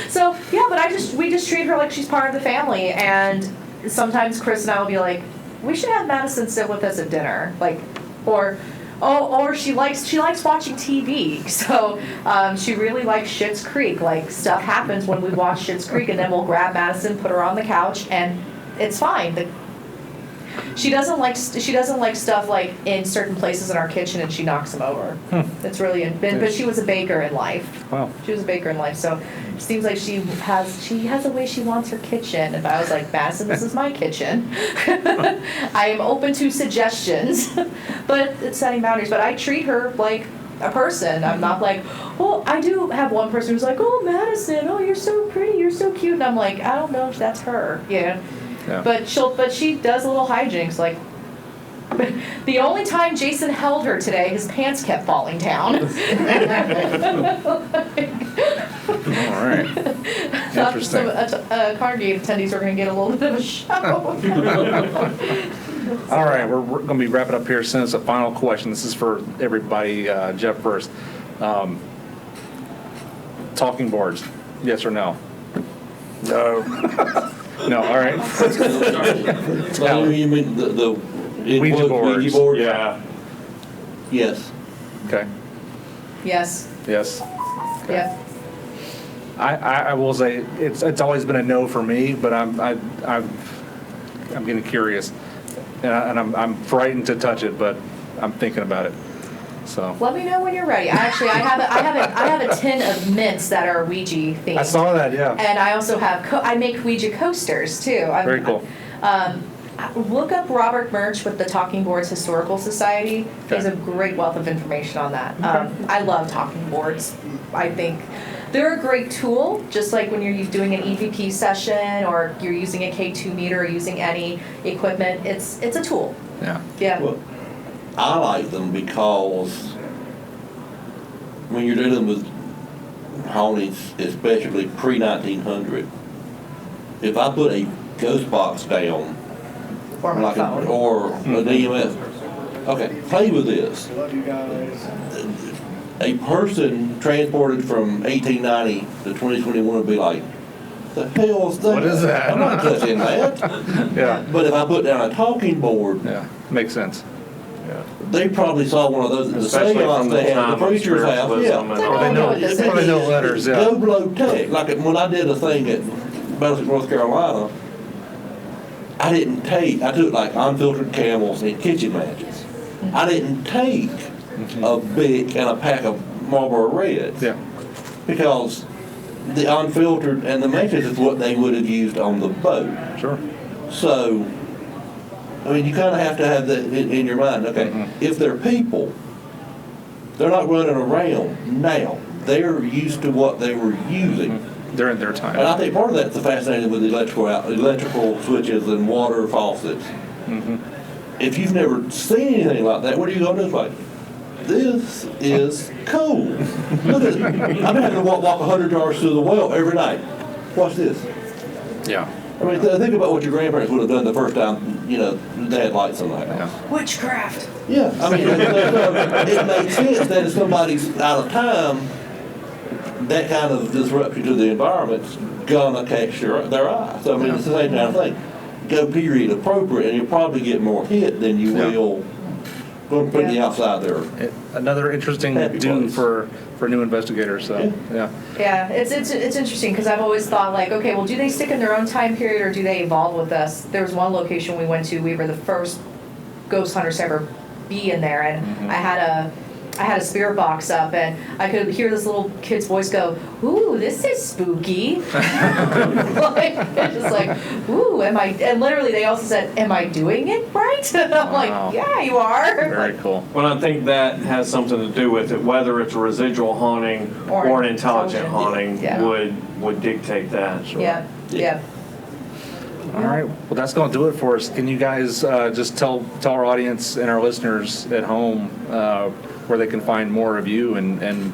so yeah, but we just treat her like she's part of the family, and sometimes Chris and I will be like, we should have Madison sit with us at dinner, like, or she likes watching TV, so she really likes Schitt's Creek. Like, stuff happens when we watch Schitt's Creek, and then we'll grab Madison, put her on the couch, and it's fine. She doesn't like stuff like in certain places in our kitchen, and she knocks them over. It's really, but she was a baker in life. Wow. She was a baker in life, so it seems like she has a way she wants her kitchen. If I was like, Madison, this is my kitchen. I am open to suggestions, but it's setting boundaries. But I treat her like a person. I'm not like, oh, I do have one person who's like, oh, Madison, oh, you're so pretty, you're so cute, and I'm like, I don't know if that's her. Yeah. But she does little hijinks, like the only time Jason held her today, his pants kept falling down. All right. Interesting. ConGregate attendees are going to get a little bit of a show. All right, we're going to be wrapping up here soon. It's a final question. This is for everybody. Jeff first. Talking boards, yes or no? No. No, all right. So you mean the Ouija boards. Ouija board? Yeah. Yes. Okay. Yes. Yes. Yeah. I will say it's always been a no for me, but I'm getting curious, and I'm frightened to touch it, but I'm thinking about it. So Let me know when you're ready. Actually, I have a tin of mints that are Ouija themed. I saw that, yeah. And I also have I make Ouija coasters too. Very cool. Look up Robert Murch with the Talking Boards Historical Society. He has Okay. a great wealth of information on that. I love talking boards. I think they're a great tool, just like when you're doing an EVP session or you're using a K2 meter or using any equipment. It's a tool. Yeah. Yeah. Well, I like them because when you're dealing with hauntings, especially pre-1900, if I put a ghost box down, Or my phone. or an EMF, okay, play with this. Love you guys. A person transported from 1890 to 2021 would be like, the hell is that? What is that? I'm not touching that. Yeah. But if I put down a talking board, Yeah. Makes sense. they probably saw one of those at the Especially seance from the they had at time the of preacher's house. spiritualism Yeah. and Or they know letters, yeah. Go low tech. Like when I did a thing at Madison, North Carolina, I took like unfiltered camels and kitchen matches. I didn't take a Bic and a pack of Marlboro Reds. Yeah. Because the unfiltered and the matches is what they would have used on the boat. Sure. So, I mean, you kind of have to have that in your mind. Okay, if they're people, they're not running around now. They're used to what they were using. They're in their time. And I think part of that's fascinating with electrical switches and water faucets. If you've never seen anything like that, what are you going to do? It's like, this is cool. Look at it. I'm having to walk 100 yards to the well every night. Watch this. Yeah. I mean, think about what your grandparents would have done the first time, they had lights on the house. Yeah. Witchcraft. Yeah, I mean, it makes sense that if somebody's out of time, that kind of disruption to the environment's gonna catch their eye. So I mean, it's the same kind of thing. Go period appropriate, and you'll probably get more hit than you will going from the outside there. Another interesting Happy do place. for new investigators. So yeah. Yeah, it's interesting because I've always thought like, okay, well, do they stick in their own time period or do they evolve with us? There was one location we went to. We were the first ghost hunters to ever be in there, and I had a spirit box up, and I could hear this little kid's voice go, "Ooh, this is spooky." Like, it's just like, "Ooh, am I?" And literally, they also said, "Am I doing it right?" And I'm Wow. like, "Yeah, you are." Very cool. Well, I think that has something to do with it, whether it's a residual haunting or an intelligent haunting Yeah. would dictate that. Yeah, yeah. All right. Well, that's going to do it for us. Can you guys just tell our audience and our listeners at home where they can find more of you and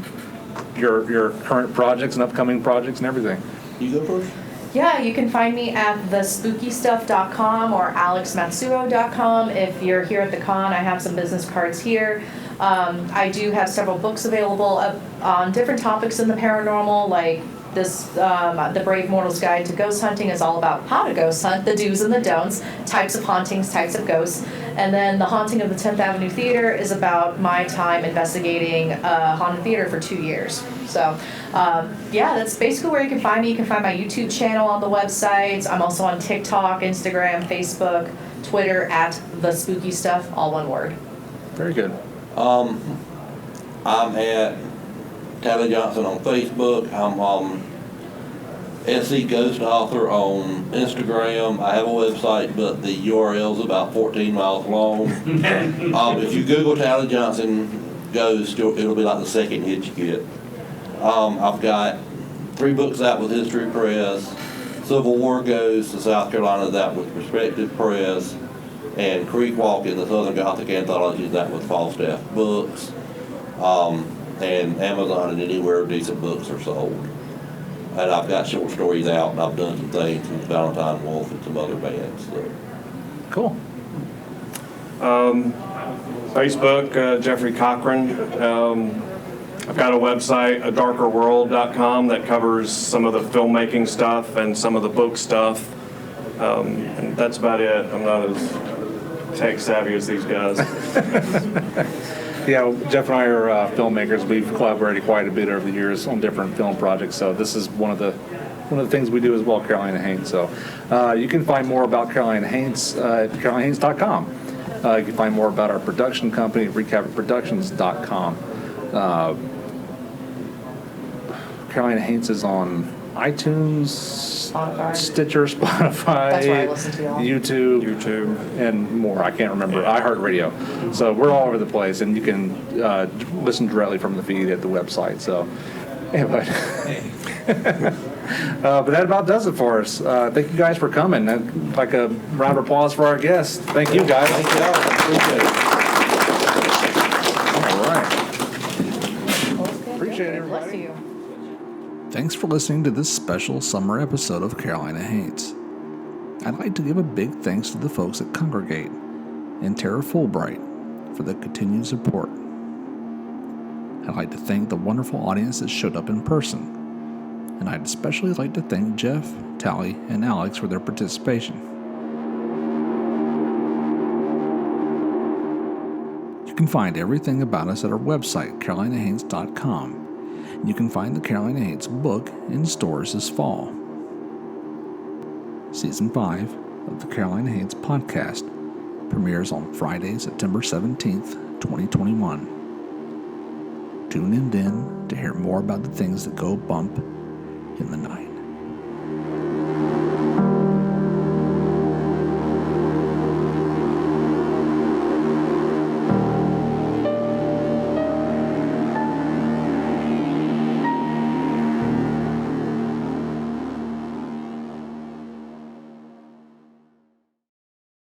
your current projects and upcoming projects and everything? You go first. Yeah, you can find me at thespookystuff.com or alexmatsuo.com. If you're here at the con, I have some business cards here. I do have several books available on different topics in the paranormal, like this, The Brave Mortal's Guide to Ghost Hunting is all about how to ghost hunt, the do's and the don'ts, types of hauntings, types of ghosts. And then The Haunting of the 10th Avenue Theater is about my time investigating haunted theater for 2 years. So, yeah, that's basically where you can find me. You can find my YouTube channel on the website. I'm also on TikTok, Instagram, Facebook, Twitter, at The Spooky Stuff, all one word. Very good. I'm at Tally Johnson on Facebook. I'm SC Ghost Author on Instagram. I have a website, but the URL is about 14 miles long. If you Google Tally Johnson Ghost, it'll be like the second hit you get. I've got 3 books out with History Press. Civil War Ghost, the South Carolina is out with Perspective Press. And Creek Walk in the Southern Gothic Anthology is out with Falstaff Books. And Amazon and anywhere decent books are sold. And I've got short stories out, and I've done some things with Valentine Wolf and some other bands. So. Cool. Facebook, Jeffrey Cochran. I've got a website, adarkerworld.com, that covers some of the filmmaking stuff and some of the book stuff. And that's about it. I'm not as tech savvy as these guys. Yeah, Jeff and I are filmmakers. We've collaborated quite a bit over the years on different film projects. So this is one of the things we do as well, Carolina Haints. So you can find more about Carolina Haints at carolinahaints.com. You can find more about our production company at recapitproductions.com. Carolina Haints is on iTunes, Spotify. Stitcher, Spotify, That's where I listen to y'all. YouTube, and more. I can't remember. iHeartRadio. So we're all over the place, and you can listen directly from the feed at the website. So anyway, but that about does it for us. Thank you guys for coming. I'd like a round of applause for our guests. Thank you guys. Thank y'all. Appreciate it. All right. Appreciate it, everybody. Bless you. Thanks for listening to this special summer episode of Carolina Haints. I'd like to give a big thanks to the folks at ConGregate and Tara Fulbright for the continued support. I'd like to thank the wonderful audience that showed up in person, and I'd especially like to thank Jeff, Tally, and Alex for their participation. You can find everything about us at our website, carolinahaints.com. You can find the Carolina Haints book in stores this fall. Season 5 of the Carolina Haints podcast premieres on Friday, September 17th, 2021. Tune in then to hear more about the things that go bump in the night.